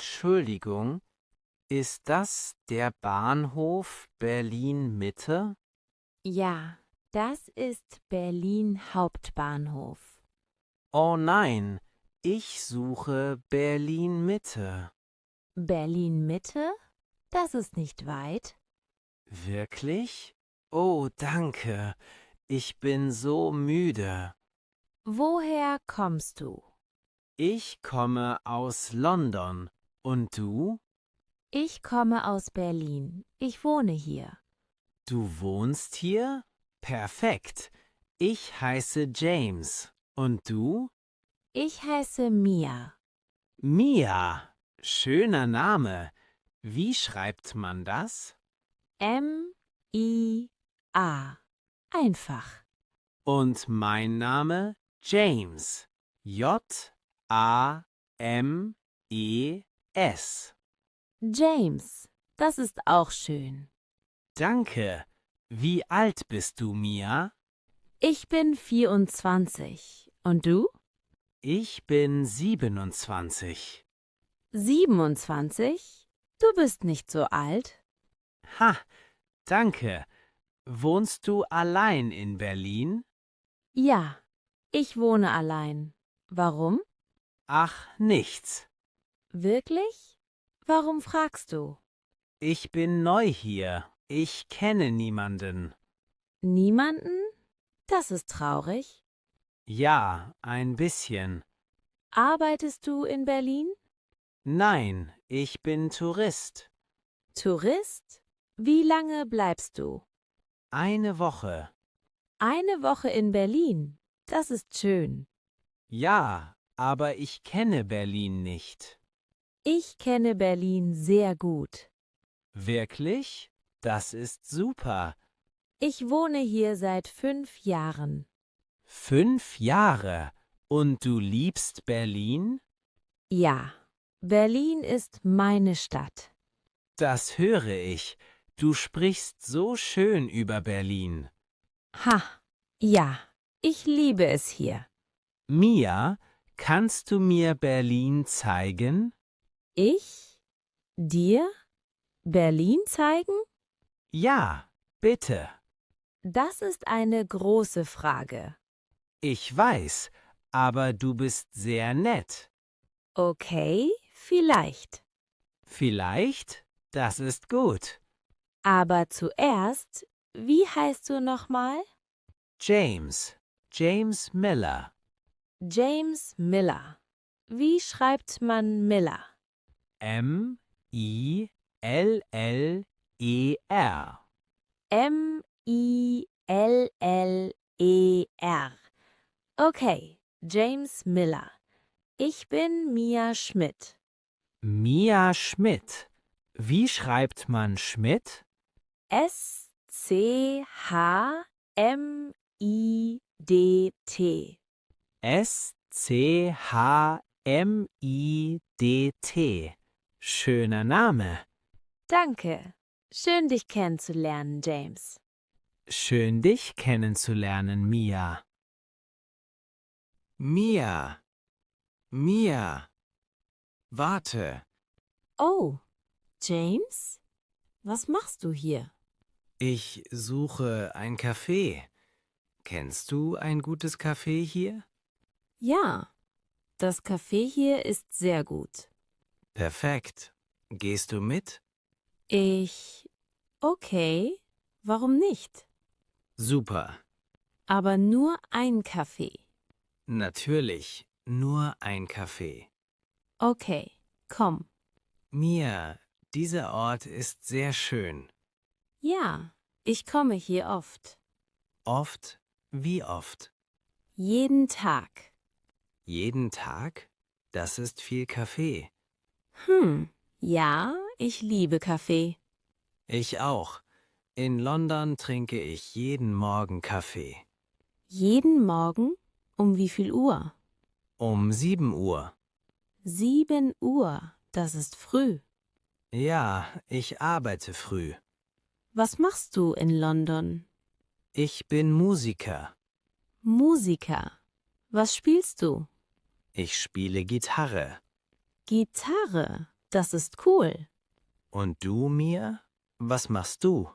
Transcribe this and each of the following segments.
Entschuldigung, ist das der Bahnhof Berlin-Mitte? Ja, das ist Berlin Hauptbahnhof. Oh nein, ich suche Berlin-Mitte. Berlin Mitte? Das ist nicht weit. Wirklich? Oh, danke. Ich bin so müde. Woher kommst du? Ich komme aus London. Und du? Ich komme aus Berlin. Ich wohne hier. Du wohnst hier? Perfekt. Ich heiße James. Und du? Ich heiße Mia. Mia. Schöner Name. Wie schreibt man das? M-I-A. Einfach. Und mein Name? James. J-A-M-E-S. James. Das ist auch schön. Danke. Wie alt bist du, Mia? Ich bin 24. Und du? Ich bin 27. 27? Du bist nicht so alt. Ha, danke. Wohnst du allein in Berlin? Ja, ich wohne allein. Warum? Ach, nichts. Wirklich? Warum fragst du? Ich bin neu hier. Ich kenne niemanden. Niemanden? Das ist traurig. Ja, ein bisschen. Arbeitest du in Berlin? Nein, ich bin Tourist. Tourist? Wie lange bleibst du? Eine Woche. Eine Woche in Berlin. Das ist schön. Ja, aber ich kenne Berlin nicht. Ich kenne Berlin sehr gut. Wirklich? Das ist super. Ich wohne hier seit 5 Jahren. 5 Jahre. Und du liebst Berlin? Ja, Berlin ist meine Stadt. Das höre ich. Du sprichst so schön über Berlin. Ha, ja, ich liebe es hier. Mia, kannst du mir Berlin zeigen? Ich? Dir? Berlin zeigen? Ja, bitte. Das ist eine große Frage. Ich weiß, aber du bist sehr nett. Okay, vielleicht. Vielleicht? Das ist gut. Aber zuerst, wie heißt du nochmal? James. James Miller. James Miller. Wie schreibt man Miller? M-I-L-L-E-R. M-I-L-L-E-R. Okay, James Miller. Ich bin Mia Schmidt. Mia Schmidt. Wie schreibt man Schmidt? S-C-H-M-I-D-T. S-C-H-M-I-D-T. Schöner Name. Danke. Schön, dich kennenzulernen, James. Schön, dich kennenzulernen, Mia. Mia. Mia. Warte. Oh, James? Was machst du hier? Ich suche ein Café. Kennst du ein gutes Café hier? Ja, das Café hier ist sehr gut. Perfekt. Gehst du mit? Okay, warum nicht? Super. Aber nur ein Kaffee. Natürlich. Nur ein Café. Okay, komm. Mia, dieser Ort ist sehr schön. Ja, ich komme hier oft. Oft? Wie oft? Jeden Tag. Jeden Tag? Das ist viel Kaffee. Ja, ich liebe Kaffee. Ich auch. In London trinke ich jeden Morgen Kaffee. Jeden Morgen? Um wie viel Uhr? Um 7 Uhr. 7 Uhr, das ist früh. Ja, ich arbeite früh. Was machst du in London? Ich bin Musiker. Musiker. Was spielst du? Ich spiele Gitarre. Gitarre. Das ist cool. Und du, Mia? Was machst du?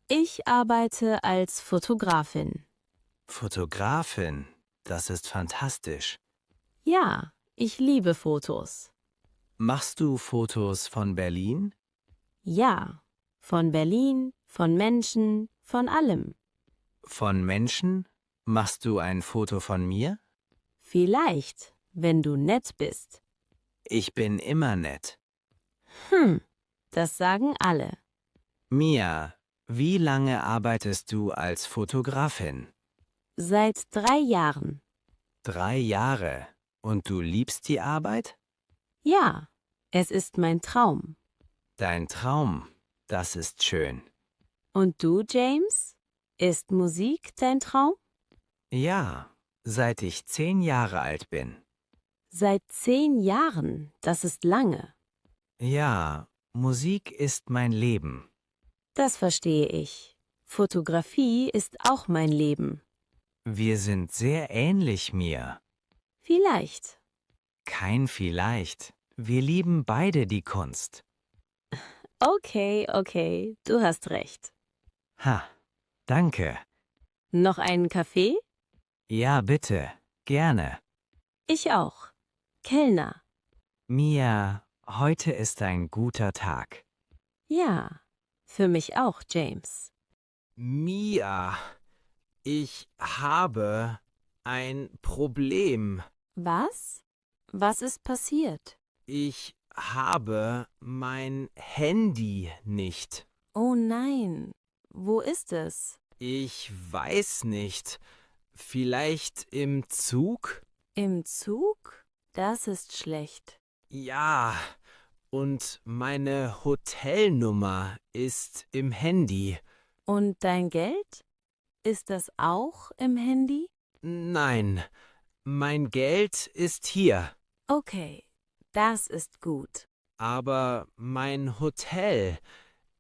Ich arbeite als Fotografin. Fotografin. Das ist fantastisch. Ja, ich liebe Fotos. Machst du Fotos von Berlin? Ja, von Berlin, von Menschen, von allem. Von Menschen? Machst du ein Foto von mir? Vielleicht, wenn du nett bist. Ich bin immer nett. Das sagen alle. Mia, wie lange arbeitest du als Fotografin? Seit 3 Jahren. 3 Jahre. Und du liebst die Arbeit? Ja, es ist mein Traum. Dein Traum, das ist schön. Und du, James? Ist Musik dein Traum? Ja, seit ich 10 Jahre alt bin. Seit 10 Jahren, das ist lange. Ja, Musik ist mein Leben. Das verstehe ich. Fotografie ist auch mein Leben. Wir sind sehr ähnlich, Mia. Vielleicht. Kein vielleicht. Wir lieben beide die Kunst. Okay, du hast recht. Ha, danke. Noch einen Kaffee? Ja, bitte, gerne. Ich auch. Kellner. Mia, heute ist ein guter Tag. Ja, für mich auch, James. Mia, ich habe ein Problem. Was? Was ist passiert? Ich habe mein Handy nicht. Oh nein. Wo ist es? Ich weiß nicht. Vielleicht im Zug? Im Zug? Das ist schlecht. Ja, und meine Hotelnummer ist im Handy. Und dein Geld? Ist das auch im Handy? Nein, mein Geld ist hier. Okay, das ist gut. Aber mein Hotel.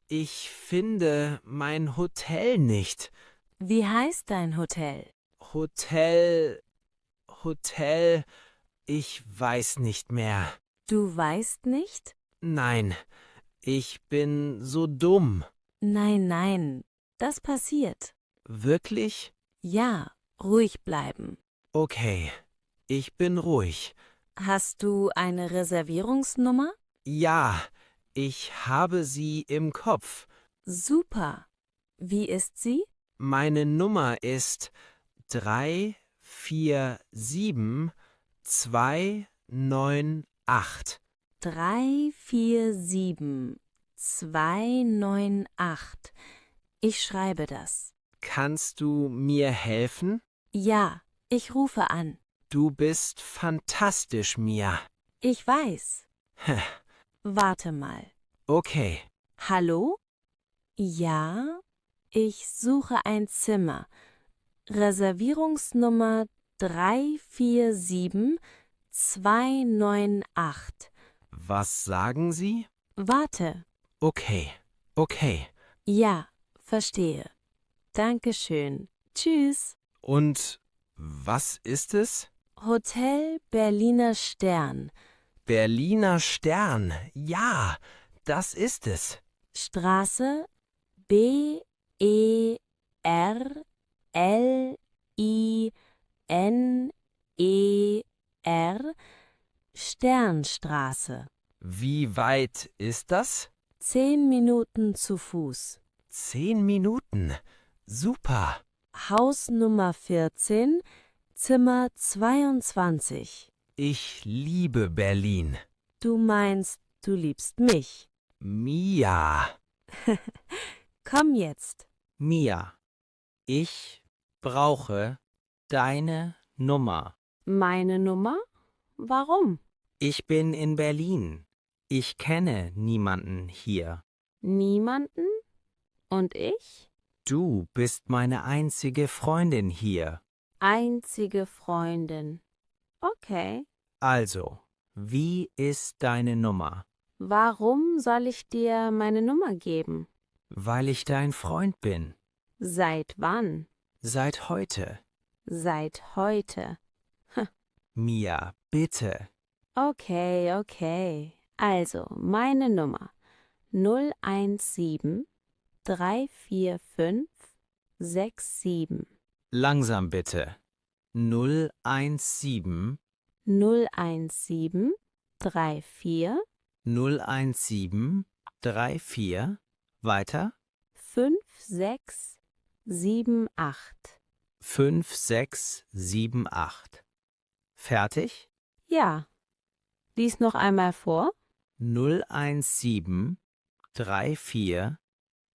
Ich finde mein Hotel nicht. Wie heißt dein Hotel? Hotel, ich weiß nicht mehr. Du weißt nicht? Nein, ich bin so dumm. Nein, das passiert. Wirklich? Ja, ruhig bleiben. Okay, ich bin ruhig. Hast du eine Reservierungsnummer? Ja, ich habe sie im Kopf. Super. Wie ist sie? Meine Nummer ist 347298. 347298. Ich schreibe das. Kannst du mir helfen? Ja, ich rufe an. Du bist fantastisch, Mia. Ich weiß. Warte mal. Okay, Hallo? Ja, ich suche ein Zimmer. Reservierungsnummer 347298. was sagen Sie? Warte. Okay. Ja, verstehe. Dankeschön. Tschüss. Und was ist es? Hotel Berliner Stern. Berliner Stern. Ja, das ist es. Straße Berliner Sternstraße. Wie weit ist das? 10 Minuten zu Fuß. 10 Minuten. Super. Haus Nummer 14, Zimmer 22. Ich liebe Berlin. Du meinst, du liebst mich. Mia. Komm jetzt. Mia, ich brauche deine Nummer. Meine Nummer? Warum? Ich bin in Berlin. Ich kenne niemanden hier. Niemanden? Und ich? Du bist meine einzige Freundin hier. Einzige Freundin. Okay. Also, wie ist deine Nummer? Warum soll ich dir meine Nummer geben? Weil ich dein Freund bin. Seit wann? Seit heute. Seit heute. Mia, bitte. Okay. Also, meine Nummer 017 345 67 Langsam bitte. 017 017 34 017 34. Weiter? 5678. 5678. Fertig? Ja, lies noch einmal vor. 017 34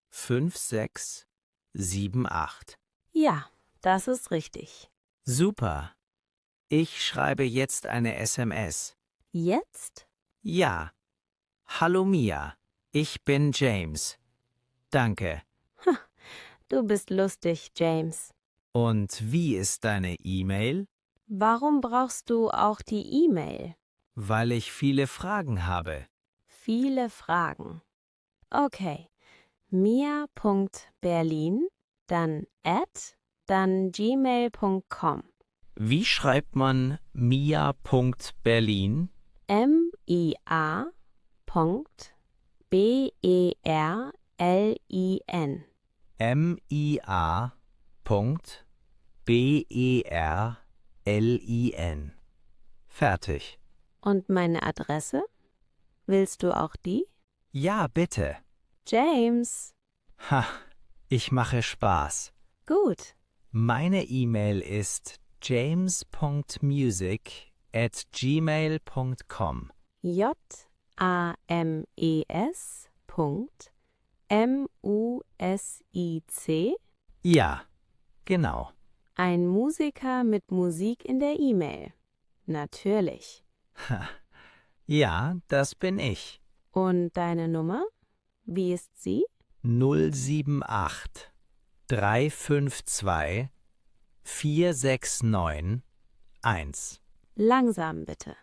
5678. Ja, das ist richtig. Super. Ich schreibe jetzt eine SMS. Jetzt? Ja. Hallo Mia, ich bin James. Danke. Du bist lustig, James. Und wie ist deine E-Mail? Warum brauchst du auch die E-Mail? Weil ich viele Fragen habe. Viele Fragen. Okay. mia.berlin, dann dann gmail.com. Wie schreibt man mia.berlin? mia.berlin. mia.berlin. Fertig. Und meine Adresse? Willst du auch die? Ja, bitte. James. Ha, ich mache Spaß. Gut. Meine E-Mail ist james.music@gmail.com. james.music. Ja, genau. Ein Musiker mit Musik in der E-Mail. Natürlich. Ha, ja, das bin ich. Und deine Nummer? Wie ist sie? 078 352 469 1. Langsam bitte.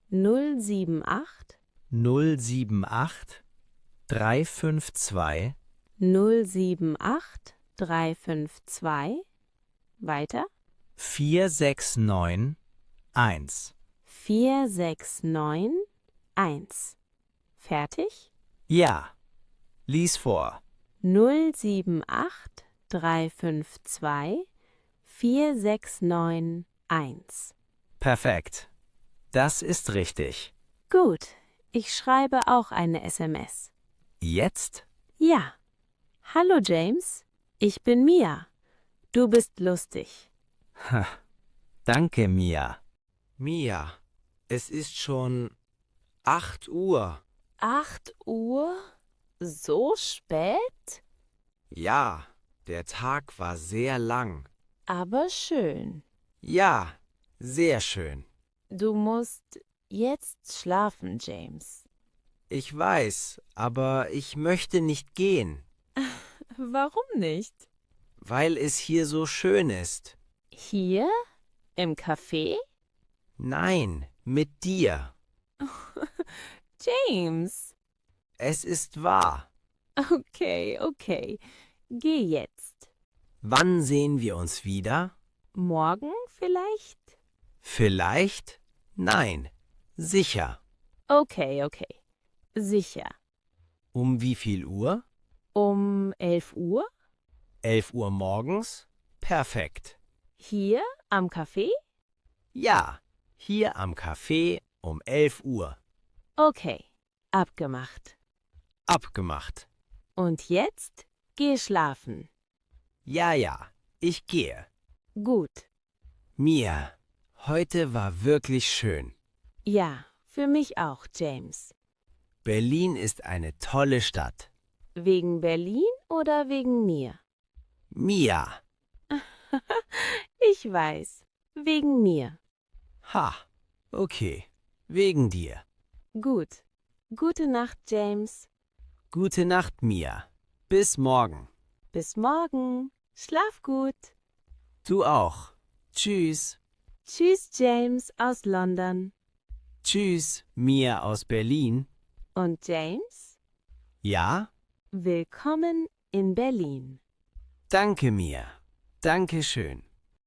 078 078 352 078 352. Weiter? 469 1. 4691. Fertig? Ja, lies vor. 078 352 4691. Perfekt. Das ist richtig. Gut, ich schreibe auch eine SMS. Jetzt? Ja. Hallo James, ich bin Mia. Du bist lustig. Ha, danke, Mia. Mia, es ist schon 8 Uhr. 8 Uhr? So spät? Ja, der Tag war sehr lang. Aber schön. Ja, sehr schön. Du musst jetzt schlafen, James. Ich weiß, aber ich möchte nicht gehen, Warum nicht? weil es hier so schön ist. Hier? Im Café? Nein, mit dir. James. Es ist wahr. Okay. Geh jetzt. Wann sehen wir uns wieder? Morgen vielleicht? Vielleicht? Nein, sicher. Okay. Sicher. Um wie viel Uhr? Um 11 Uhr? 11 Uhr morgens? Perfekt. Hier am Café? Ja, hier am Café um 11 Uhr. Okay. Abgemacht. Abgemacht. Und jetzt geh schlafen. Ja, ich gehe. Gut. Mia, heute war wirklich schön. Ja, für mich auch, James. Berlin ist eine tolle Stadt. Wegen Berlin oder wegen mir? Mia. Ich weiß. Wegen mir. Ha, okay. Wegen dir. Gut. Gute Nacht, James. Gute Nacht, Mia. Bis morgen. Bis morgen. Schlaf gut. Du auch. Tschüss. Tschüss, James aus London. Tschüss, Mia aus Berlin. Und James? Ja? Willkommen in Berlin. Danke, Mia. Dankeschön.